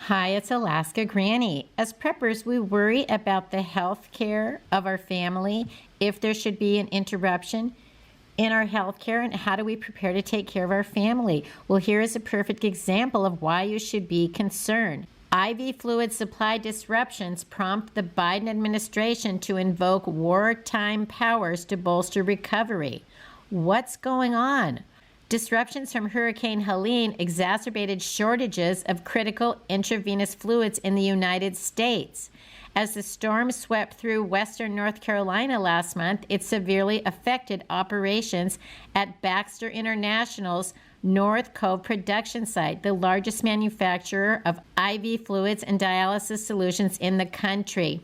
Hi, it's Alaska Granny. As preppers, we worry about the health care of our family, if there should be an interruption in our health care, and how do we prepare to take care of our family? Well, here is a perfect example of why you should be concerned. IV fluid supply disruptions prompt the Biden administration to invoke wartime powers to bolster recovery. What's going on? Disruptions from Hurricane Helene exacerbated shortages of critical intravenous fluids in the United States. As the storm swept through western North Carolina last month, it severely affected operations at Baxter International's North Cove production site, the largest manufacturer of IV fluids and dialysis solutions in the country.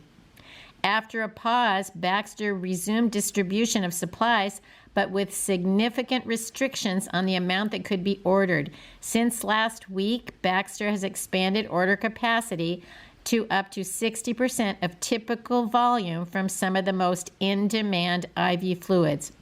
After a pause, Baxter resumed distribution of supplies, but with significant restrictions on the amount that could be ordered. Since last week, Baxter has expanded order capacity to up to 60% of typical volume from some of the most in-demand IV fluids.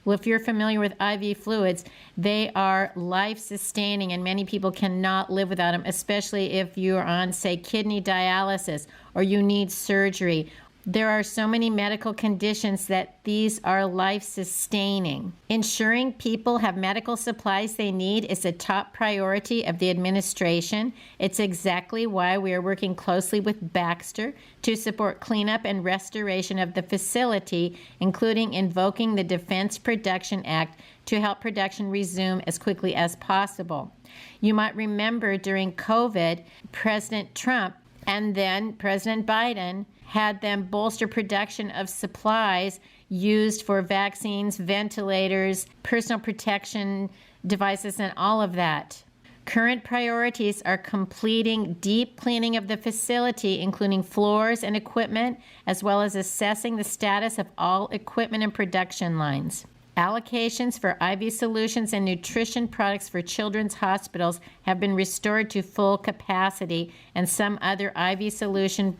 Well, if you're familiar with IV fluids, they are life-sustaining, and many people cannot live without them, especially if you're on, say, kidney dialysis or you need surgery. There are so many medical conditions that these are life-sustaining. Ensuring people have medical supplies they need is a top priority of the administration. It's exactly why we are working closely with Baxter to support cleanup and restoration of the facility, including invoking the Defense Production Act to help production resume as quickly as possible. You might remember during COVID, President Trump and then President Biden had them bolster production of supplies used for vaccines, ventilators, personal protection devices, and all of that. Current priorities are completing deep cleaning of the facility, including floors and equipment, as well as assessing the status of all equipment and production lines. Allocations for IV solutions and nutrition products for children's hospitals have been restored to full capacity, and some other IV solution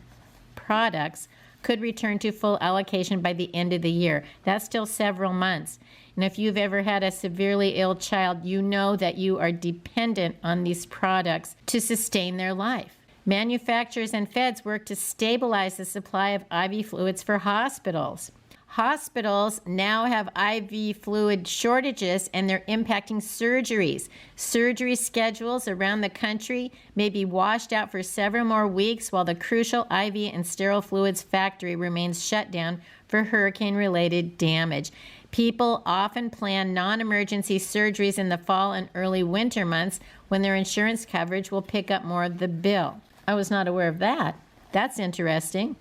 products could return to full allocation by the end of the year. That's still several months. And if you've ever had a severely ill child, you know that you are dependent on these products to sustain their life. Manufacturers and feds work to stabilize the supply of IV fluids for hospitals. Hospitals now have IV fluid shortages, and they're impacting surgeries. Surgery schedules around the country may be washed out for several more weeks while the crucial IV and sterile fluids factory remains shut down for hurricane-related damage. People often plan non-emergency surgeries in the fall and early winter months when their insurance coverage will pick up more of the bill. I was not aware of that. That's interesting.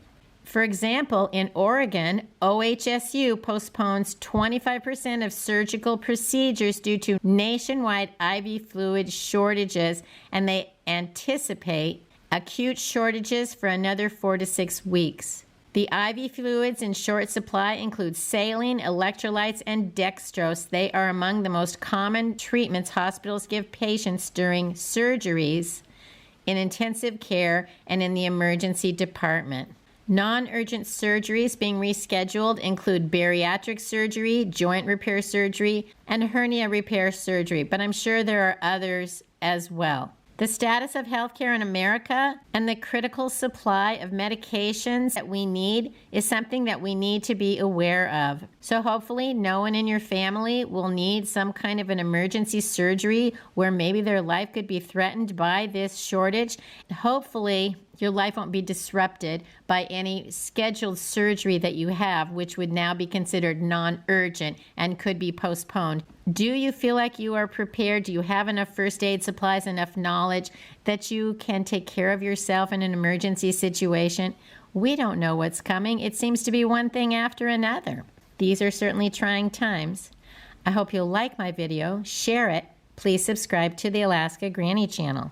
For example, in Oregon, OHSU postpones 25% of surgical procedures due to nationwide IV fluid shortages, and they anticipate acute shortages for another 4 to 6 weeks. The IV fluids in short supply include saline, electrolytes, and dextrose. They are among the most common treatments hospitals give patients during surgeries, in intensive care, and in the emergency department. Non-urgent surgeries being rescheduled include bariatric surgery, joint repair surgery, and hernia repair surgery, but I'm sure there are others as well. The status of healthcare in America and the critical supply of medications that we need is something that we need to be aware of. So hopefully no one in your family will need some kind of an emergency surgery where maybe their life could be threatened by this shortage. Hopefully your life won't be disrupted by any scheduled surgery that you have, which would now be considered non-urgent and could be postponed. Do you feel like you are prepared? Do you have enough first aid supplies, enough knowledge that you can take care of yourself in an emergency situation? We don't know what's coming. It seems to be one thing after another. These are certainly trying times. I hope you'll like my video, share it. Please subscribe to the Alaska Granny channel.